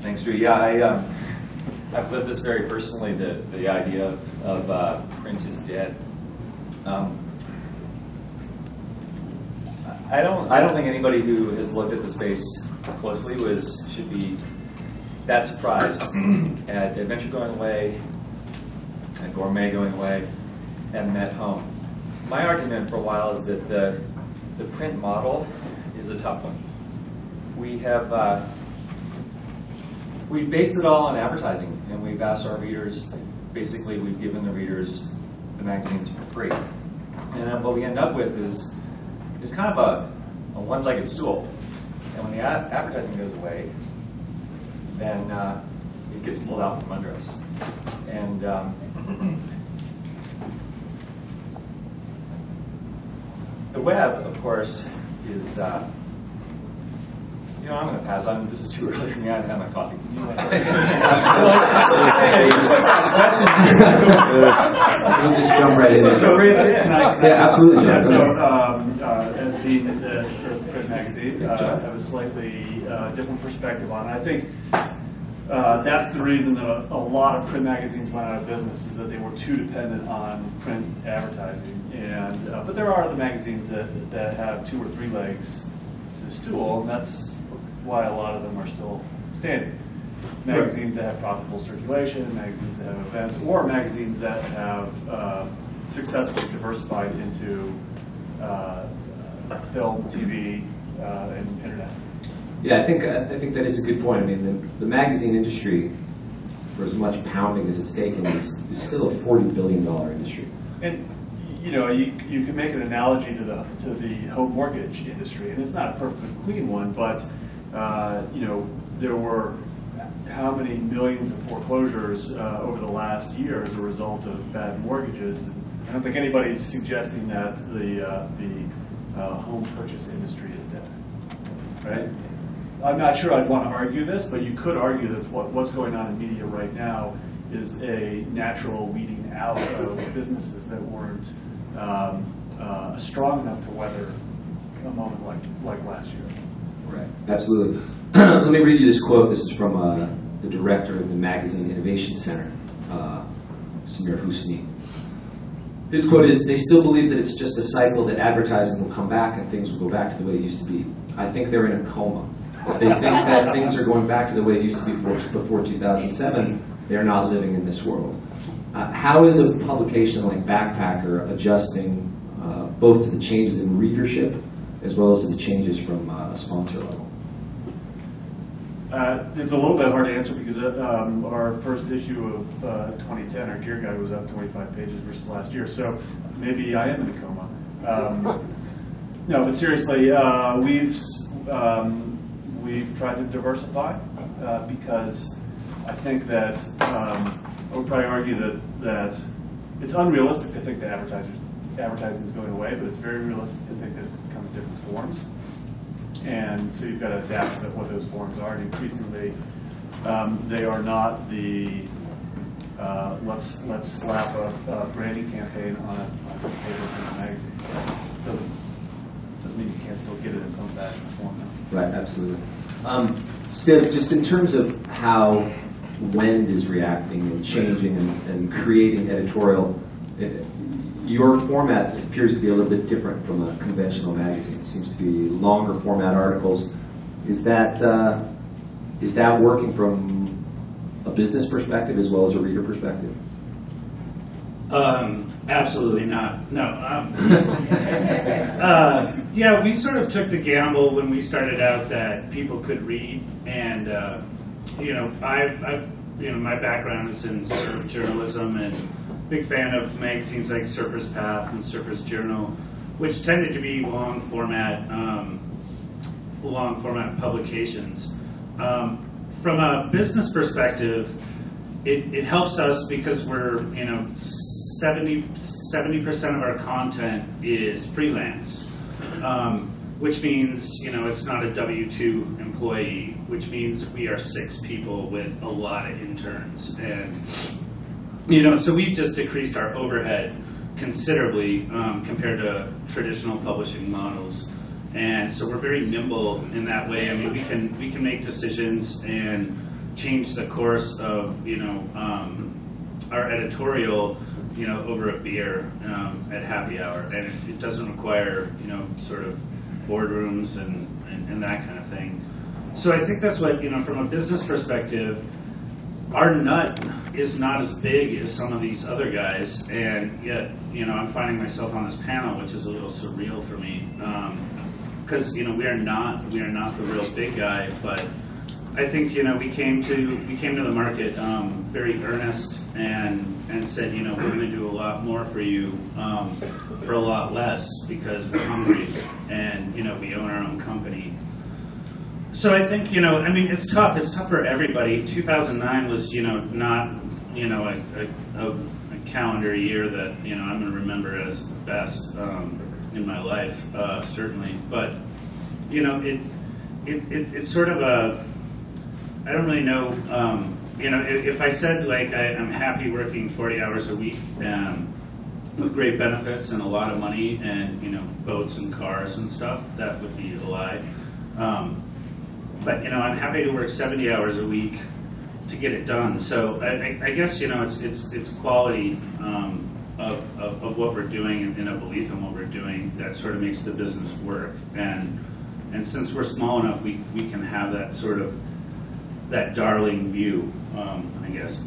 Thanks, Drew. Yeah, I've lived this very personally. The idea of print is dead. I don't think anybody who has looked at the space closely should be that surprised at Adventure going away, and Gourmet going away, and Met Home. My argument for a while is that the print model is a tough one. We've based it all on advertising, and we've asked our readers, basically we've given the readers the magazines for free. And what we end up with is kind of a one-legged stool. And when the advertising goes away, then it gets pulled out from under us. And the web, of course, is, I'm going to pass on. This is too early for me. I haven't had my coffee. You want to We'll just jump right in. Yeah, absolutely. Yeah, so, as being the print magazine, I have a slightly different perspective on it. I think that's the reason that a lot of print magazines went out of business, is that they were too dependent on print advertising. And but there are other magazines that have 2 or 3 legs to the stool, and that's why a lot of them are still standing. Magazines that have profitable circulation, magazines that have events, or magazines that have successfully diversified into film, TV, and internet. Yeah, I think that is a good point. I mean, the magazine industry, for as much pounding as it's taken, is still a $40 billion industry. And you can make an analogy to the home mortgage industry, and it's not a perfectly clean one, but there were how many millions of foreclosures over the last year as a result of bad mortgages. I don't think anybody's suggesting that the home purchase industry is dead, right? I'm not sure I'd want to argue this, but you could argue that what's going on in media right now is a natural weeding out of businesses that weren't strong enough to weather a moment like last year. Right, absolutely. Let me read you this quote. This is from the director of the Magazine Innovation Center, Samir Husni. His quote is, "They still believe that it's just a cycle, that advertising will come back and things will go back to the way it used to be. I think they're in a coma. If they think that things are going back to the way it used to be before 2007, they're not living in this world." How is a publication like Backpacker adjusting both to the changes in readership as well as to the changes from a sponsor level? It's a little bit hard to answer because our first issue of 2010, our Gear Guide, was up 25 pages versus last year, so maybe I am in a coma. No, but seriously, we've tried to diversify because I think that I would probably argue that it's unrealistic to think that advertising is going away, but it's very realistic to think that it's come in different forms. And so you've got to adapt to what those forms are, and increasingly they are not the let's slap a branding campaign on a paper in a magazine. Doesn't mean you can't still get it in some fashion or form now. Right, absolutely. Steve, just in terms of how Wend is reacting and changing and creating editorial, your format appears to be a little bit different from a conventional magazine. It seems to be longer format articles. Is that working from a business perspective as well as a reader perspective? Absolutely not. No. Yeah, we sort of took the gamble when we started out that people could read, and my background is in surf journalism, and big fan of magazines like Surfer's Path and Surfer's Journal, which tended to be long format publications. From a business perspective, it helps us because we're 70% of our content is freelance, which means it's not a W-2 employee, which means we are 6 people with a lot of interns, and so we've just decreased our overhead considerably compared to traditional publishing models, and so we're very nimble in that way. I mean, we can make decisions and change the course of, our editorial, over a beer at happy hour, and it doesn't require, sort of boardrooms and that kind of thing. So I think that's what, from a business perspective, our nut is not as big as some of these other guys, and yet, I'm finding myself on this panel, which is a little surreal for me, because we are not the real big guy, but I think we came to the market very earnest and said we're going to do a lot more for you for a lot less because we're hungry and we own our own company. So I think it's tough. It's tough for everybody. 2009 was not a calendar year that I'm going to remember as the best in my life, certainly. But it's sort of a, I don't really know, if I said like I'm happy working 40 hours a week with great benefits and a lot of money and boats and cars and stuff, that would be a lie. But I'm happy to work 70 hours a week to get it done. So I guess it's quality of what we're doing and a belief in what we're doing that sort of makes the business work. And since we're small enough, we can have that sort of that darling view, I guess.